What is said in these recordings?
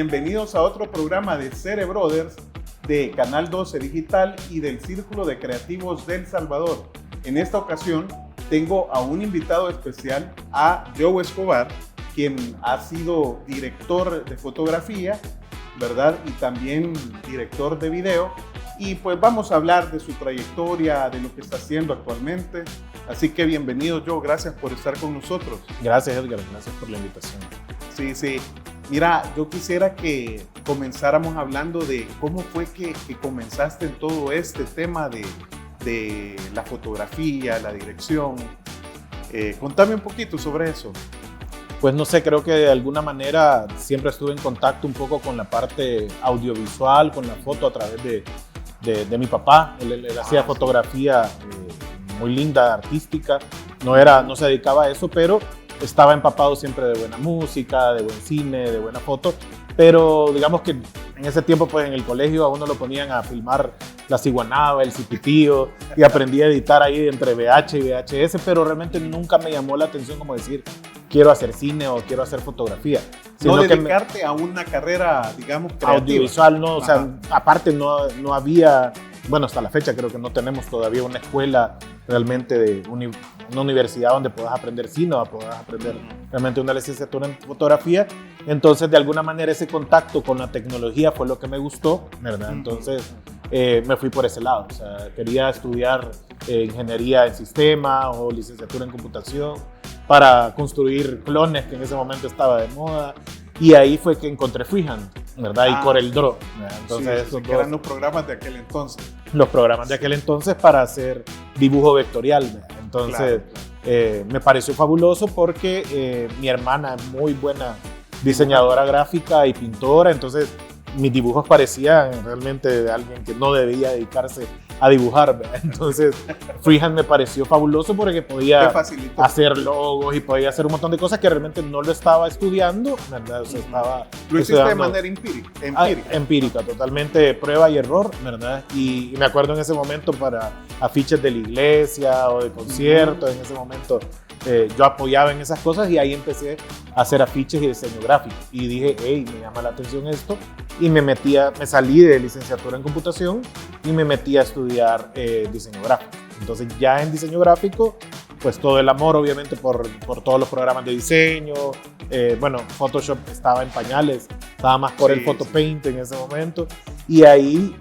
bienvenidos a otro programa de Cere Brothers de Canal 12 Digital y del Círculo de Creativos del Salvador. En esta ocasión tengo a un invitado especial, a Joe Escobar, quien ha sido director de fotografía, ¿verdad? Y también director de video. Y pues vamos a hablar de su trayectoria, de lo que está haciendo actualmente. Así que bienvenido, Joe, gracias por estar con nosotros. Gracias, Edgar, gracias por la invitación. Sí. Mira, yo quisiera que comenzáramos hablando de cómo fue que comenzaste en todo este tema de la fotografía, la dirección. Contame un poquito sobre eso. Pues no sé, creo que de alguna manera siempre estuve en contacto un poco con la parte audiovisual, con la foto a través de mi papá. Él hacía fotografía muy linda, artística. No se dedicaba a eso, pero estaba empapado siempre de buena música, de buen cine, de buena foto. Pero digamos que en ese tiempo, pues en el colegio a uno lo ponían a filmar la ciguanaba, el cipitío, y aprendí a editar ahí entre VH y VHS, pero realmente nunca me llamó la atención como decir, quiero hacer cine o quiero hacer fotografía. No dedicarte a una carrera, digamos, creativa. Audiovisual, no, o sea, aparte no había, bueno, hasta la fecha creo que no tenemos todavía una escuela realmente de una universidad donde puedas aprender cine o puedas aprender realmente una licenciatura en fotografía. Entonces, de alguna manera, ese contacto con la tecnología fue lo que me gustó, ¿verdad? Entonces, me fui por ese lado. O sea, quería estudiar ingeniería en sistemas o licenciatura en computación para construir clones, que en ese momento estaba de moda. Y ahí fue que encontré Freehand, ¿verdad? Y CorelDRAW. Entonces, que eran los programas de aquel entonces. Los programas de aquel entonces para hacer dibujo vectorial, ¿verdad? Entonces, claro. Me pareció fabuloso porque mi hermana es muy buena diseñadora gráfica y pintora, entonces mis dibujos parecían realmente de alguien que no debía dedicarse a dibujar, ¿verdad? Entonces Freehand me pareció fabuloso porque podía hacer logos y podía hacer un montón de cosas que realmente no lo estaba estudiando, ¿verdad? O sea, lo hiciste de manera empírica, totalmente prueba y error, ¿verdad? Y me acuerdo en ese momento para afiches de la iglesia o de conciertos, en ese momento yo apoyaba en esas cosas y ahí empecé a hacer afiches y diseño gráfico. Y dije, hey, me llama la atención esto. Y me salí de licenciatura en computación y me metí a estudiar diseño gráfico. Entonces ya en diseño gráfico, pues todo el amor obviamente por todos los programas de diseño. Bueno, Photoshop estaba en pañales, estaba más por el PhotoPaint en ese momento. Y ahí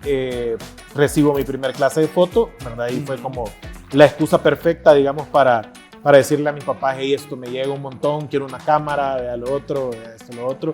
recibo mi primer clase de foto, ¿verdad? Y fue como la excusa perfecta, digamos, para decirle a mi papá, hey, esto me llega un montón, quiero una cámara, vea lo otro, vea esto, lo otro.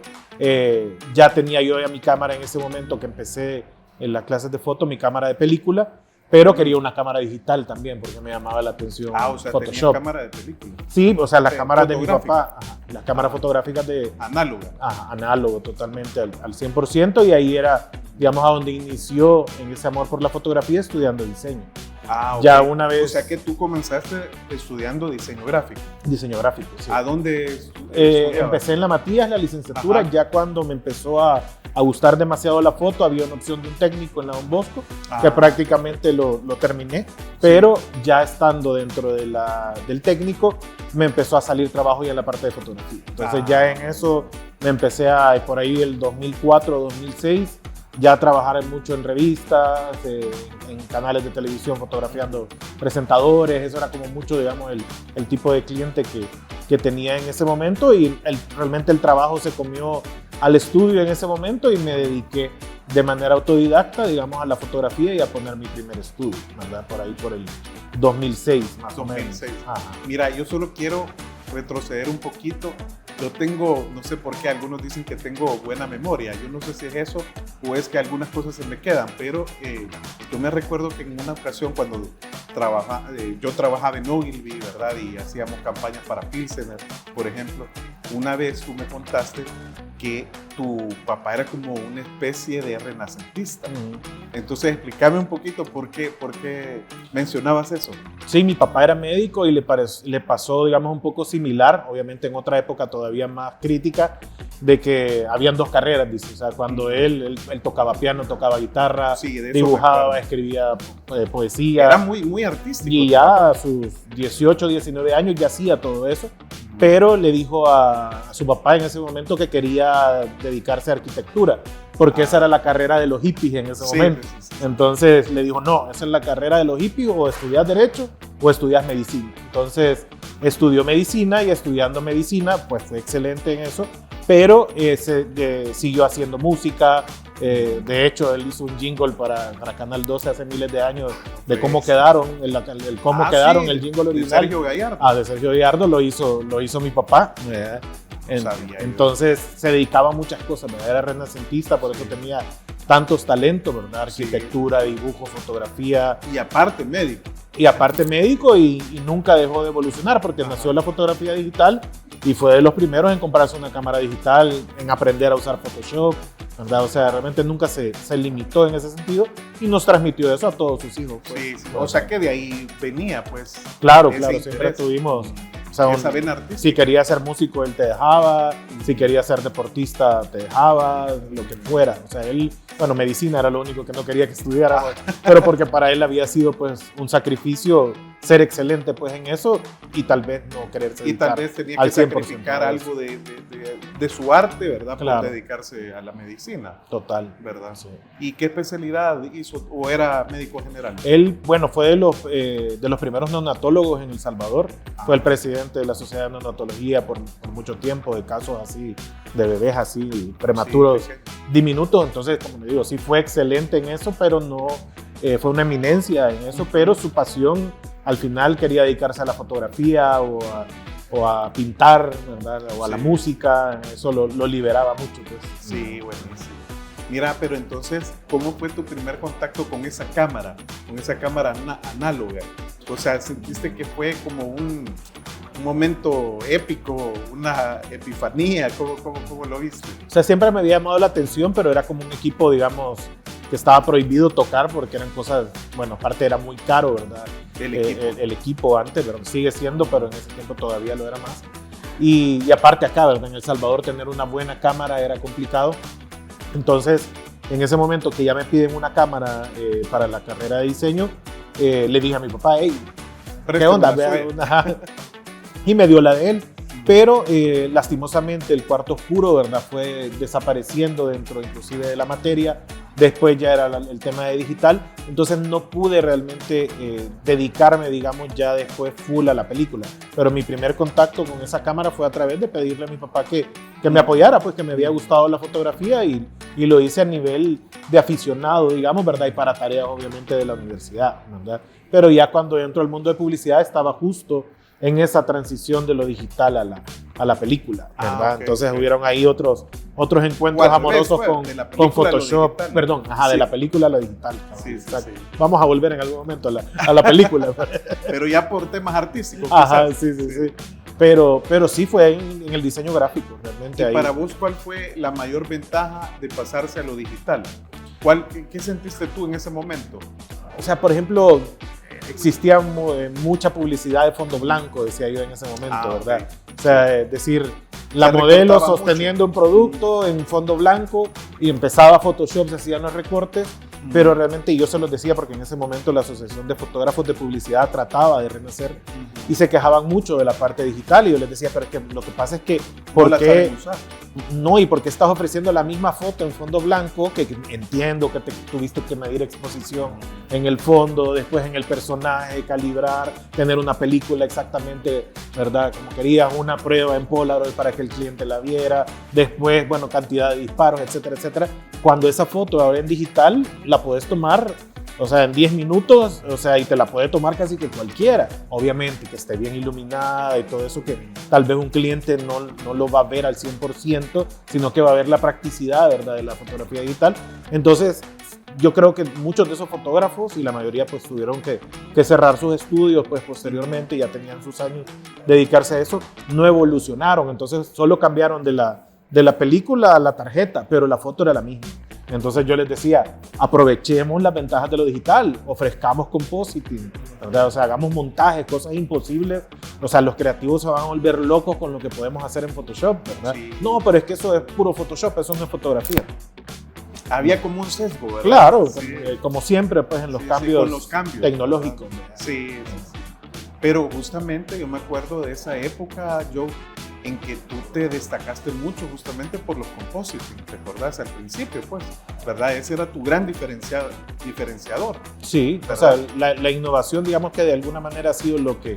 Ya tenía yo ya mi cámara en ese momento que empecé en las clases de foto, mi cámara de película, pero quería una cámara digital también porque me llamaba la atención o sea, Photoshop. ¿Tenía cámara de película? Sí, o sea, las cámaras de mi papá, las cámaras fotográficas de... Análoga. Análogo, totalmente, al 100%, y ahí era, digamos, a donde inició en ese amor por la fotografía estudiando diseño. Okay. Ya una vez... O sea que tú comenzaste estudiando diseño gráfico. Diseño gráfico, sí. ¿A dónde empecé en la Matías, la licenciatura. Ya cuando me empezó a gustar demasiado la foto, había una opción de un técnico en la Don Bosco, que prácticamente lo terminé, pero ya estando dentro del técnico, me empezó a salir trabajo ya en la parte de fotografía. Entonces ya en eso me empecé por ahí el 2004, 2006, ya a trabajar mucho en revistas, en canales de televisión, fotografiando presentadores. Eso era como mucho, digamos, el tipo de cliente que tenía en ese momento, y realmente el trabajo se comió al estudio en ese momento y me dediqué de manera autodidacta, digamos, a la fotografía y a poner mi primer estudio, ¿verdad? Por ahí por el 2006 más o menos. Mira, yo solo quiero retroceder un poquito. Yo tengo, no sé por qué, algunos dicen que tengo buena memoria. Yo no sé si es eso o es que algunas cosas se me quedan, pero yo me recuerdo que en una ocasión cuando yo trabajaba en Ogilvy, ¿verdad? Y hacíamos campañas para Pilsener, por ejemplo. Una vez tú me contaste que tu papá era como una especie de renacentista. Entonces, explícame un poquito por qué mencionabas eso. Sí, mi papá era médico y le pasó, digamos, un poco similar, obviamente en otra época todavía más crítica, de que habían dos carreras, dice. O sea, cuando él tocaba piano, tocaba guitarra, dibujaba, escribía poesía. Era muy artístico. Y ya a sus 18, 19 años ya hacía todo eso. pero le dijo a su papá en ese momento que quería dedicarse a arquitectura, porque esa era la carrera de los hippies en ese momento. Sí. Entonces le dijo, no, esa es la carrera de los hippies, o estudias Derecho o estudias Medicina. Entonces estudió Medicina, y estudiando Medicina, pues fue excelente en eso, pero siguió haciendo música. De hecho, él hizo un jingle para Canal 12 hace miles de años de cómo quedaron, el jingle original. De Sergio Gallardo. De Sergio Gallardo lo hizo mi papá. Entonces se dedicaba a muchas cosas, ¿verdad? Era renacentista, por eso tenía tantos talentos, ¿verdad? Arquitectura, dibujo, fotografía. Y aparte médico. Y nunca dejó de evolucionar, porque nació la fotografía digital y fue de los primeros en comprarse una cámara digital, en aprender a usar Photoshop, ¿verdad? O sea, realmente nunca se limitó en ese sentido, y nos transmitió eso a todos sus hijos. Pues. Sí. O sea que de ahí venía, pues. Claro, siempre tuvimos... esa vena artística. Si quería ser músico, él te dejaba. Si quería ser deportista, te dejaba, lo que fuera. O sea, él, medicina era lo único que no quería que estudiara, pero porque para él había sido, pues, un sacrificio ser excelente, pues, en eso, y tal vez no quererse dedicar. Y tal vez tenía que sacrificar algo de su arte, ¿verdad? Claro. Para dedicarse a la medicina. Total. ¿Verdad? Sí. ¿Y qué especialidad hizo? ¿O era médico general? Él, fue de los primeros neonatólogos en El Salvador. Fue el presidente de la Sociedad de Neonatología por mucho tiempo, de casos así, de bebés así, prematuros, diminutos. Entonces, como le digo, sí fue excelente en eso, pero no fue una eminencia en eso, pero su pasión, al final, quería dedicarse a la fotografía o a pintar, ¿verdad? O a la música. Eso lo liberaba mucho, pues. Sí, buenísimo. Mira, pero entonces, ¿cómo fue tu primer contacto con esa cámara análoga? O sea, ¿sentiste que fue como un momento épico, una epifanía? ¿Cómo lo viste? O sea, siempre me había llamado la atención, pero era como un equipo, digamos, que estaba prohibido tocar, porque eran cosas, aparte era muy caro, ¿verdad? El equipo antes, pero sigue siendo, pero en ese tiempo todavía lo era más. Y aparte acá, ¿verdad? En El Salvador tener una buena cámara era complicado. Entonces, en ese momento que ya me piden una cámara para la carrera de diseño, le dije a mi papá, hey, ¿qué onda? Y me dio la de él. Pero lastimosamente el cuarto oscuro, ¿verdad? Fue desapareciendo dentro inclusive de la materia. Después ya era el tema de digital. Entonces no pude realmente dedicarme, digamos, ya después full a la película. Pero mi primer contacto con esa cámara fue a través de pedirle a mi papá que me apoyara, pues que me había gustado la fotografía, y lo hice a nivel de aficionado, digamos, ¿verdad? Y para tareas obviamente de la universidad, ¿verdad? Pero ya cuando entro al mundo de publicidad estaba justo en esa transición de lo digital a la película, ¿verdad? Okay, entonces hubieron ahí otros encuentros amorosos con Photoshop, de la película a lo digital. Sí. Vamos a volver en algún momento a la película. Pero ya por temas artísticos. Sí. Pero sí fue en el diseño gráfico, realmente. ¿Y ahí. Para vos cuál fue la mayor ventaja de pasarse a lo digital? ¿Qué sentiste tú en ese momento? O sea, por ejemplo, existía mucha publicidad de fondo blanco, decía yo en ese momento, ¿verdad? Okay. O sea, es decir, la modelo sosteniendo un producto en fondo blanco, y empezaba Photoshop, se hacían los recortes, pero realmente yo se los decía porque en ese momento la Asociación de Fotógrafos de Publicidad trataba de renacer y se quejaban mucho de la parte digital, y yo les decía, pero es que lo que pasa es que ¿por qué no? ¿Y por qué estás ofreciendo la misma foto en fondo blanco? Que entiendo que tuviste que medir exposición en el fondo, después en el personaje, calibrar, tener una película exactamente, ¿verdad? Como querías, una prueba en Polaroid para que el cliente la viera, después, cantidad de disparos, etcétera, etcétera. Cuando esa foto ahora en digital la puedes tomar, o sea, en 10 minutos, o sea, y te la puede tomar casi que cualquiera. Obviamente que esté bien iluminada y todo eso, que tal vez un cliente no lo va a ver al 100%, sino que va a ver la practicidad, ¿verdad?, de la fotografía digital. Entonces, yo creo que muchos de esos fotógrafos, y la mayoría pues tuvieron que cerrar sus estudios pues posteriormente, ya tenían sus años dedicarse a eso, no evolucionaron. Entonces solo cambiaron de la película a la tarjeta, pero la foto era la misma. Entonces yo les decía, aprovechemos las ventajas de lo digital, ofrezcamos compositing, ¿verdad? O sea, hagamos montajes, cosas imposibles. O sea, los creativos se van a volver locos con lo que podemos hacer en Photoshop, ¿verdad? Sí. No, pero es que eso es puro Photoshop, eso no es fotografía. Había como un sesgo, ¿verdad? Claro, sí. Como siempre, pues en los cambios tecnológicos. Sí. Pero justamente yo me acuerdo de esa época, yo en que tú te destacaste mucho justamente por los compositing, ¿te acordás? Al principio, pues, ¿verdad? Ese era tu gran diferenciador. Sí, ¿verdad? o sea, la innovación, digamos que de alguna manera ha sido lo que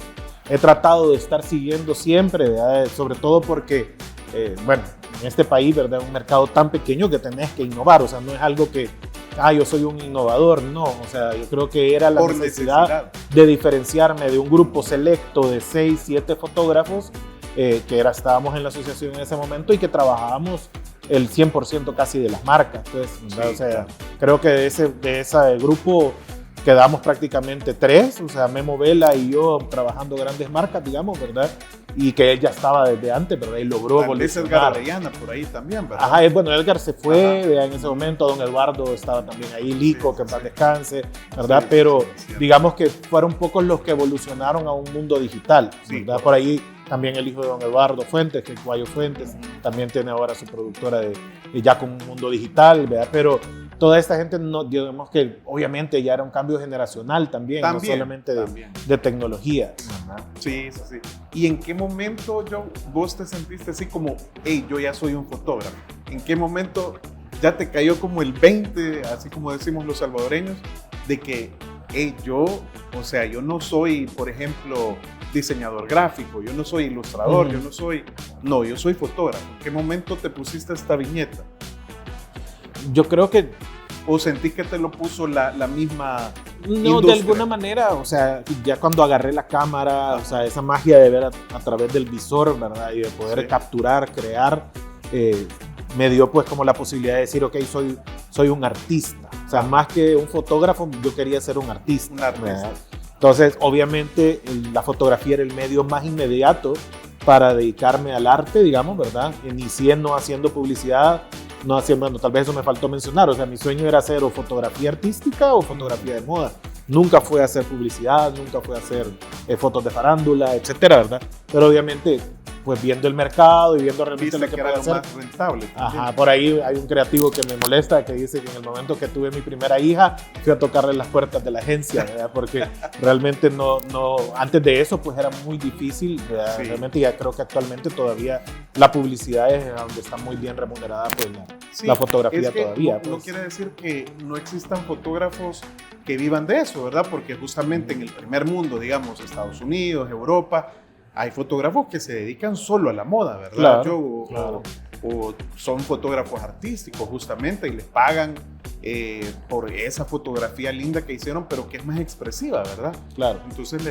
he tratado de estar siguiendo siempre, ¿verdad? Sobre todo porque, bueno, en este país, ¿verdad? Un mercado tan pequeño que tenés que innovar, o sea, no es algo que, yo soy un innovador, no, o sea, yo creo que era la necesidad de diferenciarme de un grupo selecto de 6, 7 fotógrafos, estábamos en la asociación en ese momento y que trabajábamos el 100% casi de las marcas, pues, sí, o sea, claro. Creo que de ese grupo quedamos prácticamente 3, o sea, Memo Vela y yo trabajando grandes marcas, digamos, ¿verdad? Y que él ya estaba desde antes, ¿verdad? Y logró evolucionar. Edgar Arellana por ahí también, ¿verdad? Ajá, bueno, Edgar se fue en ese momento, don Eduardo estaba también ahí, Lico, que en paz descanse, ¿verdad? Pero digamos que fueron pocos los que evolucionaron a un mundo digital, ¿verdad? Sí. Por ahí también el hijo de don Eduardo Fuentes, que es Guayo Fuentes, también tiene ahora su productora ya con un mundo digital, ¿verdad? Pero toda esta gente, no, digamos que obviamente ya era un cambio generacional también no solamente de tecnología. ¿Verdad? Sí, sí, sí. ¿Y en qué momento, Joe, vos te sentiste así como, hey, yo ya soy un fotógrafo? ¿En qué momento ya te cayó como el 20, así como decimos los salvadoreños, de que, hey, yo no soy, por ejemplo, diseñador gráfico, yo no soy ilustrador, yo soy fotógrafo? ¿En qué momento te pusiste esta viñeta? Yo creo que... ¿O sentí que te lo puso la misma industria? De alguna manera, o sea, ya cuando agarré la cámara, o sea, esa magia de ver a través del visor, ¿verdad? Y de poder capturar, crear, me dio pues como la posibilidad de decir, ok, soy un artista. O sea, más que un fotógrafo, yo quería ser un artista. Un artista. ¿verdad? Entonces, obviamente, la fotografía era el medio más inmediato para dedicarme al arte, digamos, ¿verdad? Inicié no haciendo publicidad, bueno, tal vez eso me faltó mencionar, o sea, mi sueño era hacer o fotografía artística o fotografía de moda. Nunca fue a hacer publicidad, nunca fue a hacer fotos de farándula, etcétera, ¿verdad? Pero obviamente, pues viendo el mercado y viendo realmente lo que puede hacer. Más rentable. Ajá, por ahí hay un creativo que me molesta, que dice que en el momento que tuve mi primera hija, fui a tocarle las puertas de la agencia, ¿verdad? Porque realmente antes de eso, pues era muy difícil, ¿verdad? Sí. Realmente ya creo que actualmente todavía la publicidad es donde está muy bien remunerada, pues la fotografía es que todavía. No quiere decir que no existan fotógrafos que vivan de eso, ¿verdad? Porque justamente en el primer mundo, digamos, Estados Unidos, Europa, hay fotógrafos que se dedican solo a la moda, ¿verdad? Claro. O son fotógrafos artísticos justamente y les pagan por esa fotografía linda que hicieron, pero que es más expresiva, ¿verdad? Claro. Entonces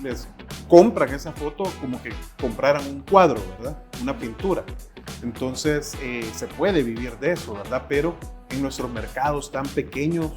les compran esa foto como que compraran un cuadro, ¿verdad? Una pintura. Entonces se puede vivir de eso, ¿verdad? Pero en nuestros mercados tan pequeños,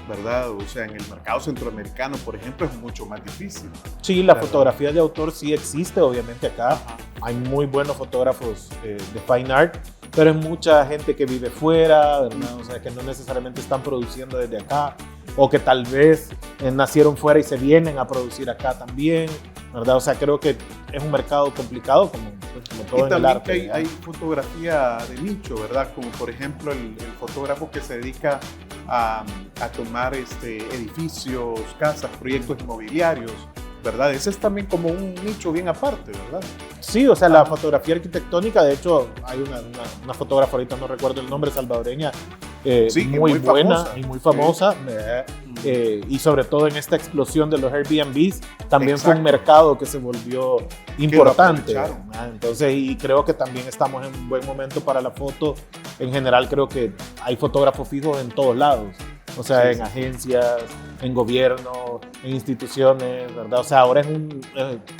¿verdad? O sea, en el mercado centroamericano, por ejemplo, es mucho más difícil. Sí, la fotografía de autor sí existe, obviamente acá. Ajá. Hay muy buenos fotógrafos de fine art, pero es mucha gente que vive fuera, ¿verdad? O sea, que no necesariamente están produciendo desde acá, o que tal vez nacieron fuera y se vienen a producir acá también, ¿verdad? O sea, creo que es un mercado complicado como todo en el arte. Y también hay fotografía de nicho, ¿verdad? Como por ejemplo el fotógrafo que se dedica a tomar edificios, casas, proyectos inmobiliarios, ¿verdad? Ese es también como un nicho bien aparte, ¿verdad? Sí, o sea, la fotografía arquitectónica, de hecho, hay una fotógrafa, ahorita no recuerdo el nombre, salvadoreña, sí, muy buena y muy famosa, y sobre todo en esta explosión de los Airbnbs, también fue un mercado que se volvió importante. Entonces, y creo que también estamos en un buen momento para la foto. En general, creo que hay fotógrafos fijos en todos lados. O sea, en agencias, en gobierno, en instituciones, ¿verdad? O sea, ahora es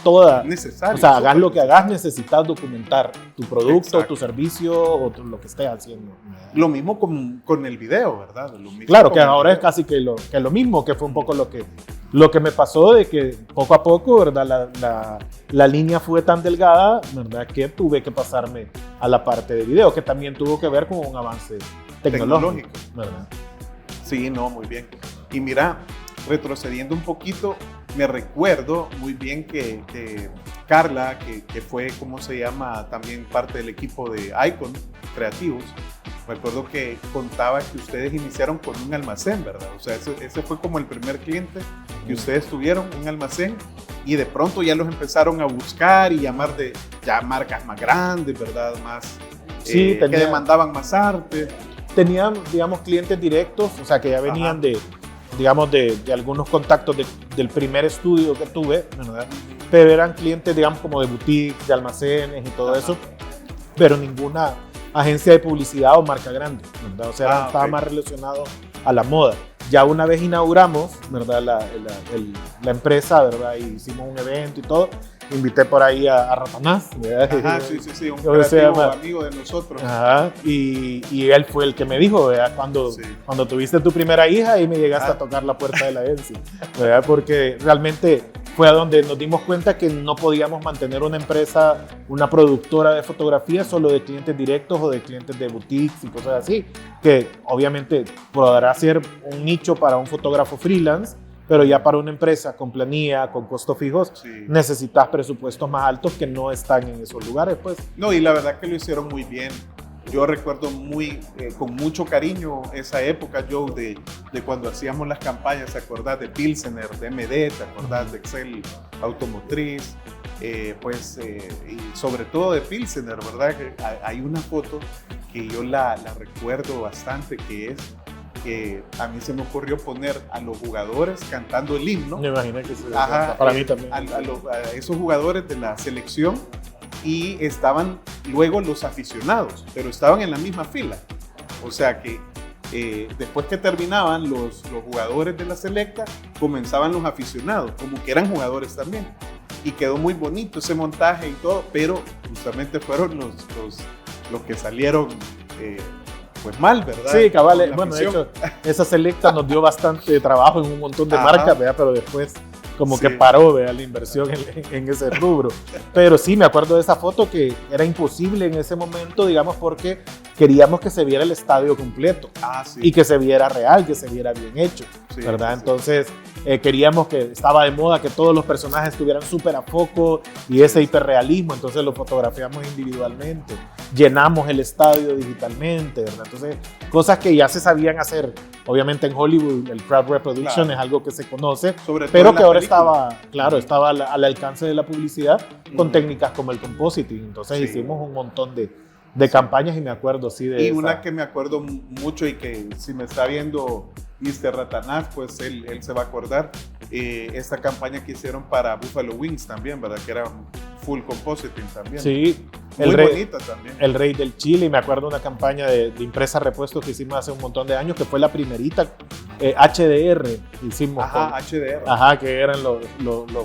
toda... necesario. O sea, hagas lo que hagas, necesitas documentar tu producto, tu servicio o lo que estés haciendo. Lo mismo con el video, ¿verdad? Lo mismo claro, que ahora es casi que lo mismo, que fue un poco lo que me pasó, de que poco a poco, ¿verdad? La línea fue tan delgada, ¿verdad? Que tuve que pasarme a la parte de video, que también tuvo que ver con un avance tecnológico, ¿verdad? Sí, no, muy bien. Y mira, retrocediendo un poquito, me recuerdo muy bien que Carla, que fue, ¿cómo se llama? También parte del equipo de Icon Creativos, Me acuerdo que contaba que ustedes iniciaron con un almacén, ¿verdad? O sea, ese fue como el primer cliente que ustedes tuvieron, un almacén, y de pronto ya los empezaron a buscar y llamar de ya marcas más grandes, ¿verdad? Más, Sí, que demandaban más arte. Tenían, digamos, clientes directos, o sea, que ya venían de, digamos, de algunos contactos del primer estudio que tuve, ¿verdad? Pero eran clientes, digamos, como de boutiques, de almacenes y todo eso, pero ninguna agencia de publicidad o marca grande, ¿verdad? O sea, estaba más relacionado a la moda. Ya una vez inauguramos, ¿verdad? La empresa, ¿verdad? Y hicimos un evento y todo. Invité por ahí a Ratanás, ¿verdad? Ajá, sí, un creativo amigo de nosotros. Ajá, y él fue el que me dijo, ¿verdad? Cuando tuviste tu primera hija y me llegaste a tocar la puerta de la agencia, ¿verdad? Porque realmente fue a donde nos dimos cuenta que no podíamos mantener una empresa, una productora de fotografía solo de clientes directos o de clientes de boutiques y cosas así, que obviamente podrá ser un nicho para un fotógrafo freelance, pero ya para una empresa con planilla, con costos fijos, necesitas presupuestos más altos que no están en esos lugares, pues. No, y la verdad que lo hicieron muy bien. Yo recuerdo con mucho cariño esa época, Joe, de cuando hacíamos las campañas. ¿Te acordás de Pilsener, de MD? ¿Te acordás de Excel Automotriz? Y sobre todo de Pilsener, ¿verdad? Que hay una foto que yo la recuerdo bastante, que a mí se me ocurrió poner a los jugadores cantando el himno. Me imagino que sí. Para mí también. A esos jugadores de la selección, y estaban luego los aficionados, pero estaban en la misma fila. O sea que después que terminaban los jugadores de la selecta, comenzaban los aficionados, como que eran jugadores también. Y quedó muy bonito ese montaje y todo, pero justamente fueron los que salieron pues mal, ¿verdad? Sí, cabal. Bueno, de hecho, esa selecta nos dio bastante trabajo en un montón de marcas, ¿verdad? Pero después como que paró, ¿verdad? La inversión en ese rubro. Pero sí, me acuerdo de esa foto que era imposible en ese momento, digamos, porque queríamos que se viera el estadio completo y que se viera real, que se viera bien hecho, ¿verdad? Entonces queríamos que estaba de moda que todos los personajes estuvieran súper a foco y ese hiperrealismo, entonces lo fotografiamos individualmente, llenamos el estadio digitalmente, ¿verdad? Entonces cosas que ya se sabían hacer, obviamente en Hollywood el crowd reproduction es algo que se conoce, pero que ahora estaba al alcance de la publicidad con técnicas como el compositing. Entonces hicimos un montón de campañas y me acuerdo de esa. Una que me acuerdo mucho y que si me está viendo Mr. Ratanás, pues él se va a acordar, esta campaña que hicieron para Buffalo Wings también, ¿verdad? Que era full compositing también. Sí. Muy bonita también. El Rey del Chile, y me acuerdo una campaña de impresa repuestos que hicimos hace un montón de años, que fue la primerita, HDR, hicimos. HDR. Que eran los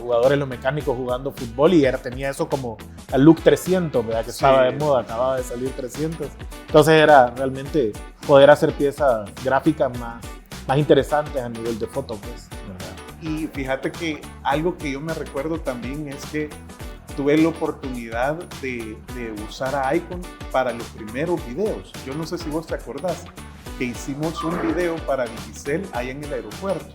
jugadores, los mecánicos jugando fútbol, y tenía eso como el look 300, ¿verdad? Que estaba de moda, acababa de salir 300. Entonces era realmente poder hacer piezas gráficas más interesantes a nivel de foto, pues, ¿verdad? Y fíjate que algo que yo me recuerdo también es que tuve la oportunidad de usar a Icon para los primeros videos. Yo no sé si vos te acordás que hicimos un video para Digicel ahí en el aeropuerto.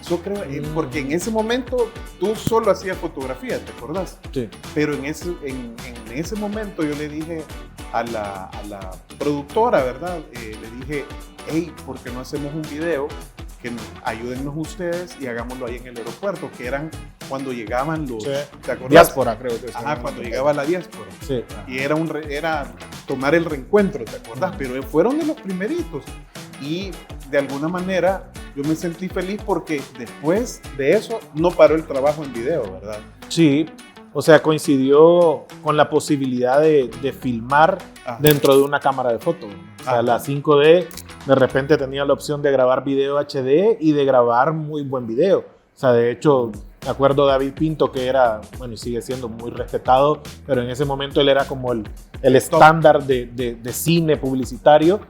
Yo creo, porque en ese momento tú solo hacías fotografía, ¿te acordás? Sí. Pero en ese momento yo le dije a la productora, ¿verdad? Le dije, hey, ¿por qué no hacemos un video? Que ayúdennos ustedes y hagámoslo ahí en el aeropuerto, que eran cuando llegaban los... Sí. ¿Te acordás? Diáspora, creo que cuando llegaba la diáspora. Sí. Y era tomar el reencuentro, ¿te acordás? Pero fueron de los primeritos. Y de alguna manera yo me sentí feliz porque después de eso no paró el trabajo en video, ¿verdad? Sí, o sea, coincidió con la posibilidad de filmar dentro de una cámara de foto. O sea, la 5D de repente tenía la opción de grabar video HD y de grabar muy buen video. O sea, de hecho, me acuerdo de David Pinto, que era, bueno, y sigue siendo muy respetado, pero en ese momento él era como el estándar de cine publicitario.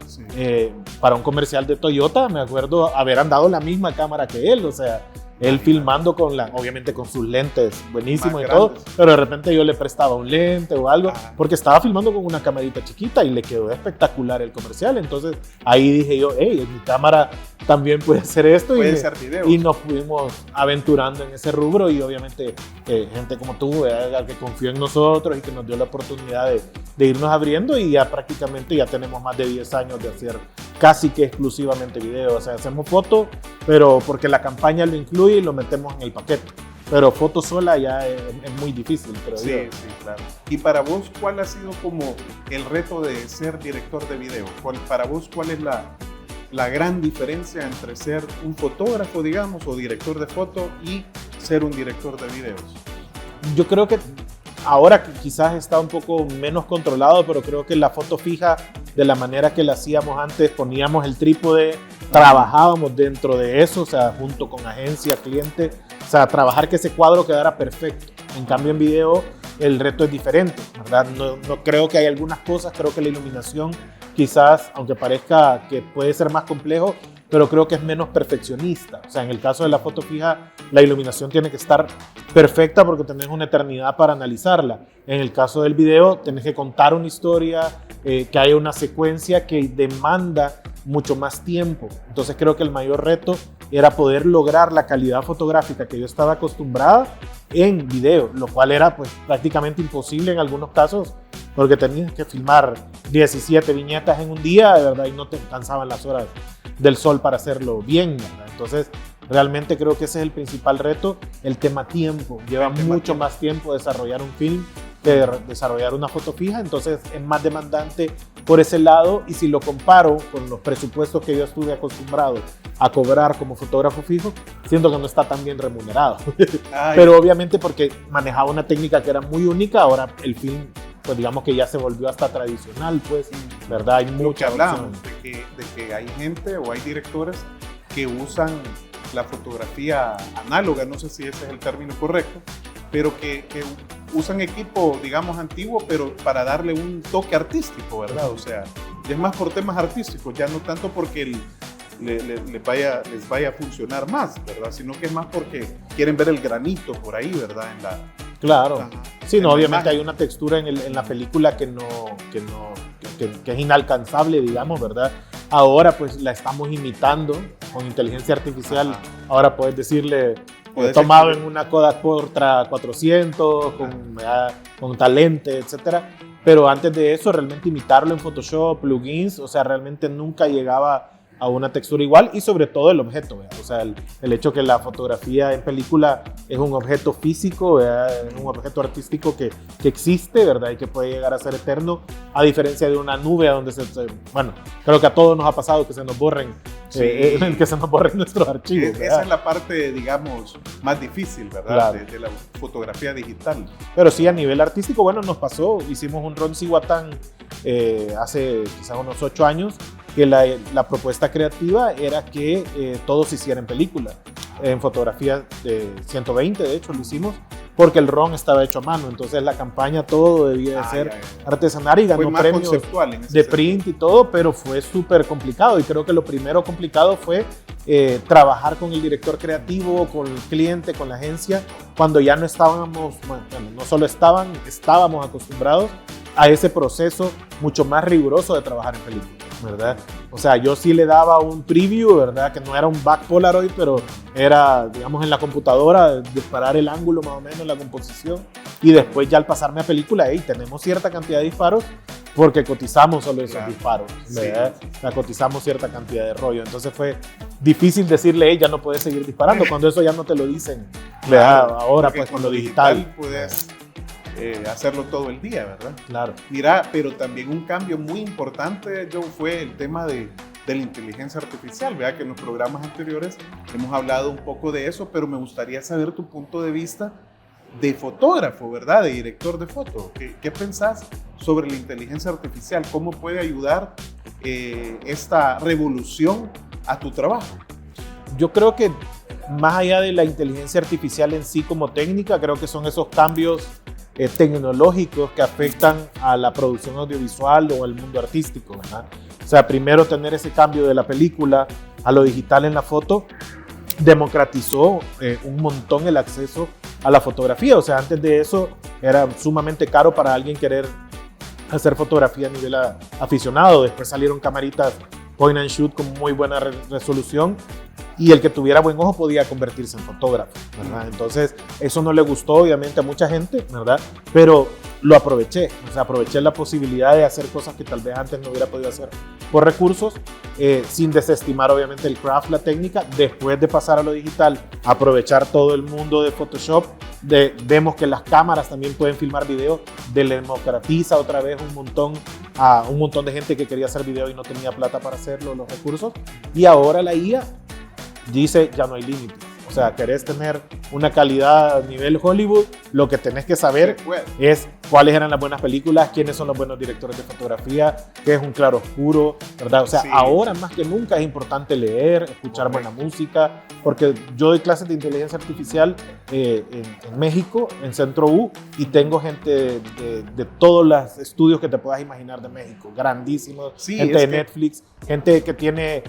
Para un comercial de Toyota. Me acuerdo haber andado la misma cámara que él, o sea, Él filmando obviamente con sus lentes buenísimo Más y todo, grandes. pero de repente yo le prestaba un lente o algo, Ajá. porque estaba filmando con una camarita chiquita y le quedó espectacular el comercial. Entonces ahí dije yo, hey, en mi cámara también puede hacer esto. Puede ser videos. Y nos fuimos aventurando en ese rubro y obviamente gente como tú, que confió en nosotros y que nos dio la oportunidad de irnos abriendo, y ya prácticamente ya tenemos más de 10 años de hacer casi que exclusivamente video. O sea, hacemos fotos, pero porque la campaña lo incluye y lo metemos en el paquete. Pero foto sola ya es muy difícil, creo yo. Sí, sí, claro. Y para vos, ¿cuál ha sido como el reto de ser director de video? Para vos, ¿cuál es la gran diferencia entre ser un fotógrafo, digamos, o director de foto y ser un director de videos? Yo creo que ahora que quizás está un poco menos controlado, pero creo que la foto fija, de la manera que la hacíamos antes, poníamos el trípode, trabajábamos dentro de eso, o sea, junto con agencia, cliente, o sea, trabajar que ese cuadro quedara perfecto. En cambio, en video el reto es diferente, ¿verdad? No creo que hay algunas cosas, creo que la iluminación quizás, aunque parezca que puede ser más complejo, pero creo que es menos perfeccionista. O sea, en el caso de la foto fija, la iluminación tiene que estar perfecta porque tenés una eternidad para analizarla. En el caso del video, tenés que contar una historia, que haya una secuencia que demanda mucho más tiempo. Entonces creo que el mayor reto era poder lograr la calidad fotográfica que yo estaba acostumbrada en video, lo cual era pues prácticamente imposible en algunos casos, porque tenías que filmar 17 viñetas en un día, de verdad, y no te alcanzaban las horas del sol para hacerlo bien, ¿verdad? Entonces, realmente creo que ese es el principal reto, el tema tiempo. Lleva mucho más tiempo desarrollar un film que desarrollar una foto fija, entonces es más demandante por ese lado, y si lo comparo con los presupuestos que yo estuve acostumbrado a cobrar como fotógrafo fijo, siento que no está tan bien remunerado. Pero obviamente porque manejaba una técnica que era muy única, ahora el film, pues digamos que ya se volvió hasta tradicional, pues, ¿verdad? Hay mucha opción de que hay gente o hay directores que usan la fotografía análoga, no sé si ese es el término correcto, pero que usan equipo, digamos, antiguo, pero para darle un toque artístico, ¿verdad? O sea, es más por temas artísticos, ya no tanto porque les vaya a funcionar más, ¿verdad? Sino que es más porque quieren ver el granito por ahí, ¿verdad? Claro. Sí, no, obviamente imagen. hay una textura en la película que es inalcanzable, digamos, ¿verdad? Ahora pues la estamos imitando con inteligencia artificial. Ajá. Ahora puedes decirle, tomado en una Kodak Portra 400, con talente, etcétera. Pero antes de eso, realmente imitarlo en Photoshop, plugins, o sea, realmente nunca llegaba a una textura igual, y sobre todo el objeto, ¿verdad? O sea, el hecho que la fotografía en película es un objeto físico, ¿verdad? Es un objeto artístico que existe, ¿verdad? Y que puede llegar a ser eterno, a diferencia de una nube donde bueno, creo que a todos nos ha pasado que se nos borren, sí. Que se nos borren nuestros archivos. Esa es la parte, digamos, más difícil, ¿verdad? Claro. De la fotografía digital. Pero sí, a nivel artístico, bueno, nos pasó, hicimos un Ron Cihuatán hace quizás unos 8 años, que la propuesta creativa era que todo se hiciera en película, en fotografía de 120, de hecho lo hicimos, porque el RON estaba hecho a mano, entonces la campaña todo debía de ser artesanal, y ganó premios de print y todo, pero fue súper complicado, y creo que lo primero complicado fue trabajar con el director creativo, con el cliente, con la agencia, cuando ya no estábamos, bueno, no solo estábamos acostumbrados a ese proceso mucho más riguroso de trabajar en película, ¿verdad? O sea, yo sí le daba un preview, ¿verdad? Que no era un back Polaroid, pero era, digamos, en la computadora, disparar el ángulo más o menos, la composición, y después ya al pasarme a película, tenemos cierta cantidad de disparos, porque cotizamos solo esos disparos, ¿verdad? Sí. O sea, cotizamos cierta cantidad de rollo, entonces fue difícil decirle, ya no puedes seguir disparando, cuando eso ya no te lo dicen, ¿verdad? Claro, ahora pues con lo digital puedes hacerlo todo el día, ¿verdad? Claro. Mira, pero también un cambio muy importante, Joe, fue el tema de la inteligencia artificial, ¿verdad? Que en los programas anteriores hemos hablado un poco de eso, pero me gustaría saber tu punto de vista de fotógrafo, ¿verdad? De director de foto. ¿Qué pensás sobre la inteligencia artificial? ¿Cómo puede ayudar esta revolución a tu trabajo? Yo creo que más allá de la inteligencia artificial en sí como técnica, creo que son esos cambios tecnológicos que afectan a la producción audiovisual o al mundo artístico, ¿verdad? O sea, primero tener ese cambio de la película a lo digital en la foto democratizó un montón el acceso a la fotografía. O sea, antes de eso era sumamente caro para alguien querer hacer fotografía a nivel aficionado. Después salieron camaritas point and shoot con muy buena resolución y el que tuviera buen ojo podía convertirse en fotógrafo, ¿verdad? Entonces eso no le gustó obviamente a mucha gente, ¿verdad? Pero lo aproveché, o sea, aproveché la posibilidad de hacer cosas que tal vez antes no hubiera podido hacer por recursos, sin desestimar obviamente el craft, la técnica. Después de pasar a lo digital, aprovechar todo el mundo de Photoshop, vemos que las cámaras también pueden filmar video, democratiza otra vez un montón a un montón de gente que quería hacer video y no tenía plata para hacerlo, los recursos, y ahora la IA dice ya no hay límites. O sea, querés tener una calidad a nivel Hollywood, lo que tenés que saber es cuáles eran las buenas películas, quiénes son los buenos directores de fotografía, qué es un claro oscuro, ¿verdad? O sea, sí, ahora más que nunca es importante leer, escuchar buena música, porque yo doy clases de inteligencia artificial en México, en Centro U, y tengo gente de todos los estudios que te puedas imaginar de México, grandísimos, gente de Netflix, gente que tiene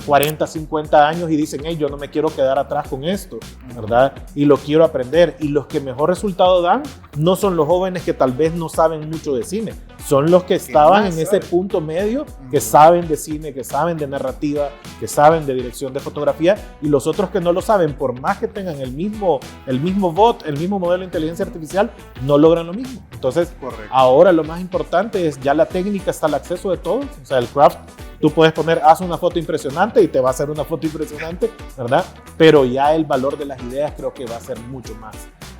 40, 50 años y dicen, hey, yo no me quiero quedar atrás con esto, ¿verdad? Y lo quiero aprender. Y los que mejor resultado dan no son los jóvenes que tal vez no saben mucho de cine, son los que estaban en ese punto medio, que saben de cine, que saben de narrativa, que saben de dirección de fotografía, y los otros que no lo saben, por más que tengan el mismo bot, el mismo modelo de inteligencia artificial, no logran lo mismo. Entonces, ahora lo más importante es ya la técnica está al acceso de todos, o sea, el craft. Tú puedes poner, haz una foto impresionante y te va a hacer una foto impresionante, ¿verdad? Pero ya el valor de las ideas creo que va a ser mucho más,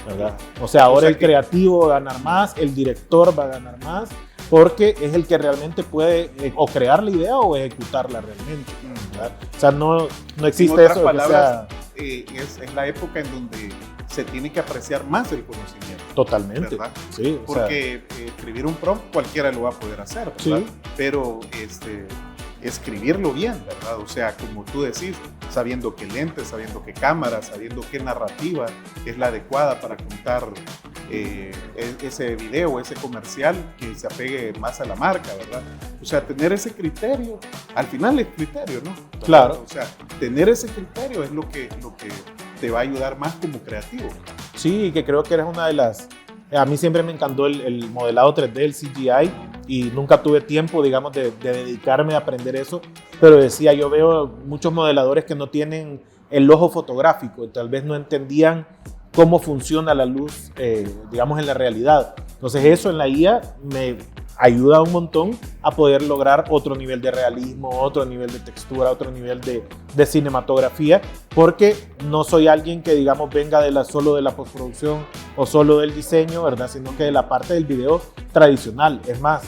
¿verdad? O sea, ahora el creativo va a ganar más, el director va a ganar más, porque es el que realmente puede o crear la idea o ejecutarla realmente, ¿verdad? O sea, no existe eso. Palabras, es la época en donde se tiene que apreciar más el conocimiento. Totalmente. ¿Verdad? Sí. Porque escribir un prompt cualquiera lo va a poder hacer, ¿verdad? Sí. Pero escribirlo bien, ¿verdad? O sea, como tú decís, sabiendo qué lentes, sabiendo qué cámara, sabiendo qué narrativa es la adecuada para contar ese video, ese comercial que se apegue más a la marca, ¿verdad? O sea, tener ese criterio, al final es criterio, ¿no? ¿Verdad? Claro. O sea, tener ese criterio es lo que te va a ayudar más como creativo. Sí, que creo que eres una de las... A mí siempre me encantó el modelado 3D, el CGI, y nunca tuve tiempo, digamos, de dedicarme a aprender eso, pero decía, yo veo muchos modeladores que no tienen el ojo fotográfico, tal vez no entendían cómo funciona la luz, digamos, en la realidad. Entonces eso en la IA me ayuda un montón a poder lograr otro nivel de realismo, otro nivel de textura, otro nivel de cinematografía, porque no soy alguien que, digamos, venga solo de la postproducción o solo del diseño, ¿verdad? Sino que de la parte del video tradicional. Es más,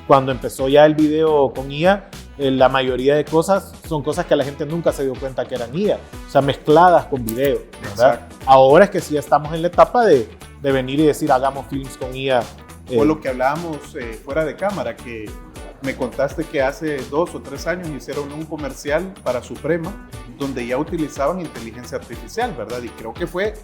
cuando empezó ya el video con IA, la mayoría de cosas son cosas que la gente nunca se dio cuenta que eran IA, o sea, mezcladas con video, ¿verdad? Exacto. Ahora es que sí estamos en la etapa de venir y decir, hagamos films con IA. O lo que hablábamos fuera de cámara, que me contaste que hace 2 o 3 años hicieron un comercial para Suprema donde ya utilizaban inteligencia artificial, ¿verdad? Y creo que fue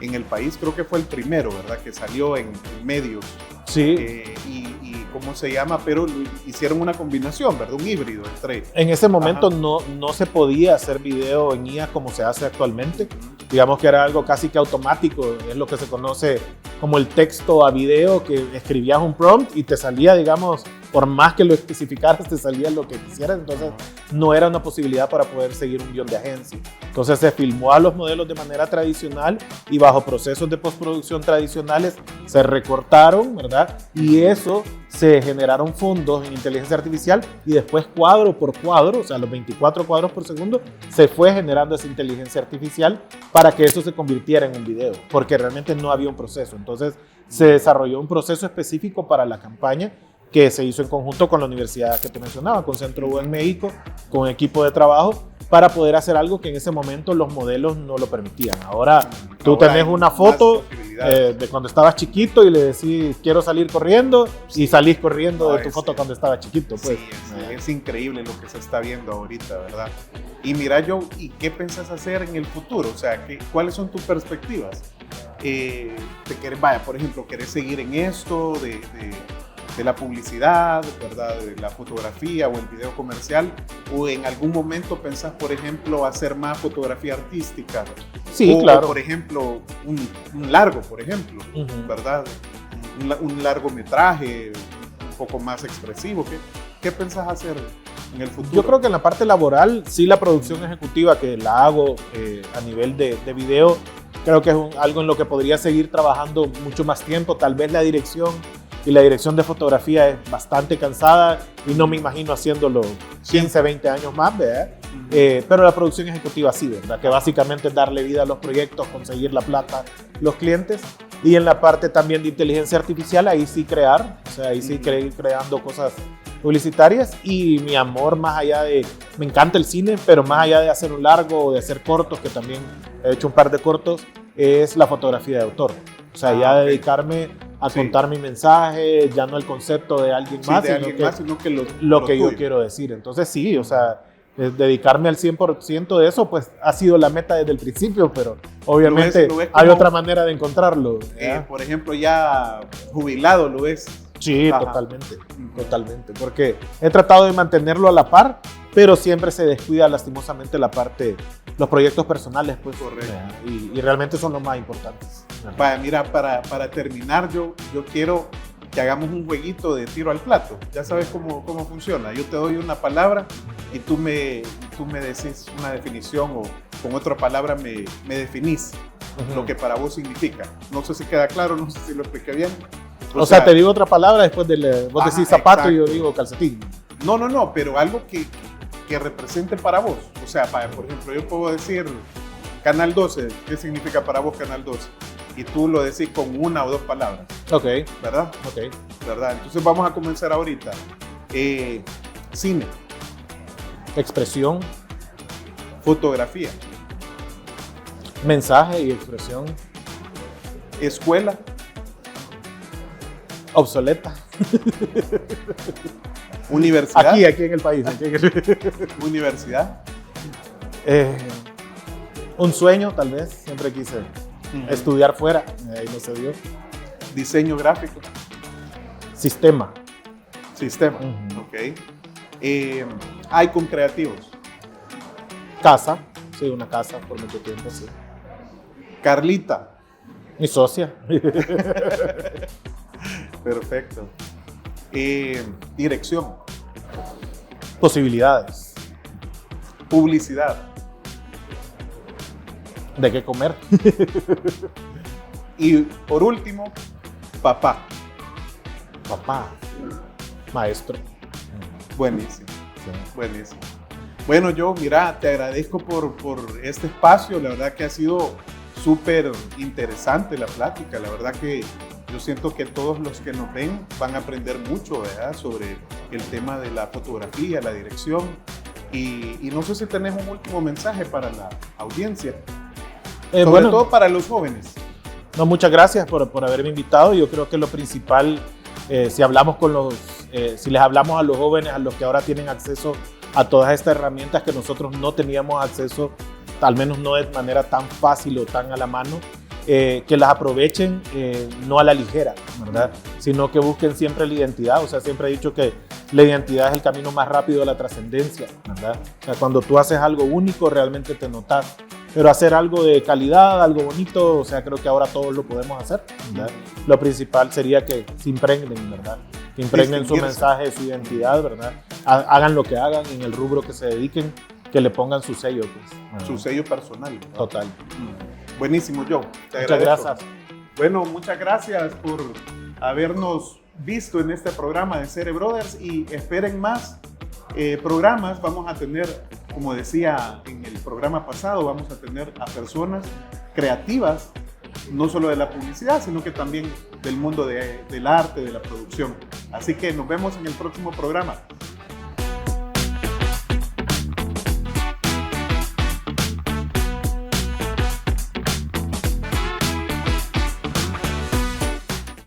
en el país, creo que fue el primero, ¿verdad? Que salió en medios. Sí. Y ¿cómo se llama? Pero hicieron una combinación, ¿verdad? Un híbrido entre... En ese momento no se podía hacer video en IA como se hace actualmente. Digamos que era algo casi que automático, es lo que se conoce como el texto a video, que escribías un prompt y te salía, digamos, por más que lo especificaras, te salía lo que quisieras. Entonces no era una posibilidad para poder seguir un guión de agencia. Entonces se filmó a los modelos de manera tradicional y bajo procesos de postproducción tradicionales se recortaron, ¿verdad? Y eso se generaron fondos en inteligencia artificial y después cuadro por cuadro, o sea, los 24 cuadros por segundo, se fue generando esa inteligencia artificial para que eso se convirtiera en un video, porque realmente no había un proceso. Entonces se desarrolló un proceso específico para la campaña que se hizo en conjunto con la universidad que te mencionaba, con Centro U en México, con equipo de trabajo, para poder hacer algo que en ese momento los modelos no lo permitían. Ahora tú tenés una foto de cuando estabas chiquito y le decís quiero salir corriendo y salís corriendo de tu foto cuando estabas chiquito. Pues. Sí, es increíble lo que se está viendo ahorita, ¿verdad? Y mira, Joe, ¿y qué pensás hacer en el futuro? O sea, ¿cuáles son tus perspectivas? Por ejemplo, ¿querés seguir en esto de la publicidad, ¿verdad? De la fotografía o el video comercial, o en algún momento pensás, por ejemplo, hacer más fotografía artística. Sí, o, claro. Por ejemplo, un largo, por ejemplo, ¿verdad? Un largometraje un poco más expresivo. ¿Qué pensás hacer en el futuro? Yo creo que en la parte laboral, sí, la producción ejecutiva que la hago a nivel de video, creo que es algo en lo que podría seguir trabajando mucho más tiempo. Tal vez la dirección y la dirección de fotografía es bastante cansada y no me imagino haciéndolo 15, 20 años más, ¿verdad? Pero la producción ejecutiva sí, ¿verdad? Que básicamente es darle vida a los proyectos, conseguir la plata, los clientes. Y en la parte también de inteligencia artificial, ahí sí crear, o sea, ahí sí ir creando cosas publicitarias. Y mi amor, más allá de, me encanta el cine, pero más allá de hacer un largo o de hacer cortos, que también he hecho un par de cortos, es la fotografía de autor. O sea, ya dedicarme a contar mi mensaje, ya no el concepto de alguien más, sino que lo que yo quiero decir. Entonces sí, o sea, dedicarme al 100% de eso, pues ha sido la meta desde el principio, pero obviamente lo ves hay otra manera de encontrarlo. Por ejemplo, ya jubilado, ¿lo ves? Sí, totalmente, porque he tratado de mantenerlo a la par, pero siempre se descuida lastimosamente la parte, los proyectos personales, pues. Correcto. Y realmente son los más importantes. Vaya, mira, para terminar, yo quiero que hagamos un jueguito de tiro al plato. Ya sabes cómo funciona. Yo te doy una palabra y tú me decís una definición, o con otra palabra me definís lo que para vos significa. No sé si queda claro, no sé si lo expliqué bien. O sea, te digo otra palabra después de vos decís zapato, exacto, y yo digo calcetín. No, pero algo que represente para vos. O sea, por ejemplo, yo puedo decir Canal 12. ¿Qué significa para vos Canal 12? Y tú lo decís con una o dos palabras. Ok. ¿Verdad? Ok. ¿Verdad? Entonces vamos a comenzar ahorita. Cine. Expresión. Fotografía. Mensaje y expresión. Escuela. Obsoleta. Universidad. Aquí en el país. Universidad. Un sueño, tal vez. Siempre quise estudiar fuera. Ahí no se dio. Diseño gráfico. Sistema. Ok. Hay con creativos. Casa. Sí, una casa por mucho tiempo, sí. Carlita. Mi socia. Perfecto. Dirección. Posibilidades. Publicidad. ¿De qué comer? Y por último, papá. Maestro. Buenísimo. Sí. Buenísimo. Bueno, yo, mira, te agradezco por este espacio. La verdad que ha sido súper interesante la plática. La verdad que yo siento que todos los que nos ven van a aprender mucho, ¿verdad?, sobre el tema de la fotografía, la dirección. Y no sé si tenés un último mensaje para la audiencia. Sobre todo para los jóvenes. No, muchas gracias por haberme invitado. Yo creo que lo principal, si les hablamos a los jóvenes, a los que ahora tienen acceso a todas estas herramientas que nosotros no teníamos acceso, al menos no de manera tan fácil o tan a la mano, que las aprovechen, no a la ligera, ¿verdad? Sino que busquen siempre la identidad. O sea, siempre he dicho que la identidad es el camino más rápido a la trascendencia, ¿verdad? O sea, cuando tú haces algo único, realmente te notas. Pero hacer algo de calidad, algo bonito, o sea, creo que ahora todos lo podemos hacer, ¿verdad? Lo principal sería que se impregnen, ¿verdad? Que impregnen su mensaje, su identidad, ¿verdad? Hagan lo que hagan, en el rubro que se dediquen, que le pongan su sello, pues. Su sello personal, ¿verdad? Total. Buenísimo, Joe. Muchas gracias. Bueno, muchas gracias por habernos visto en este programa de Cere Brothers, y esperen más programas. Vamos a tener, como decía en el programa pasado, vamos a tener a personas creativas, no solo de la publicidad, sino que también del mundo del arte, de la producción. Así que nos vemos en el próximo programa.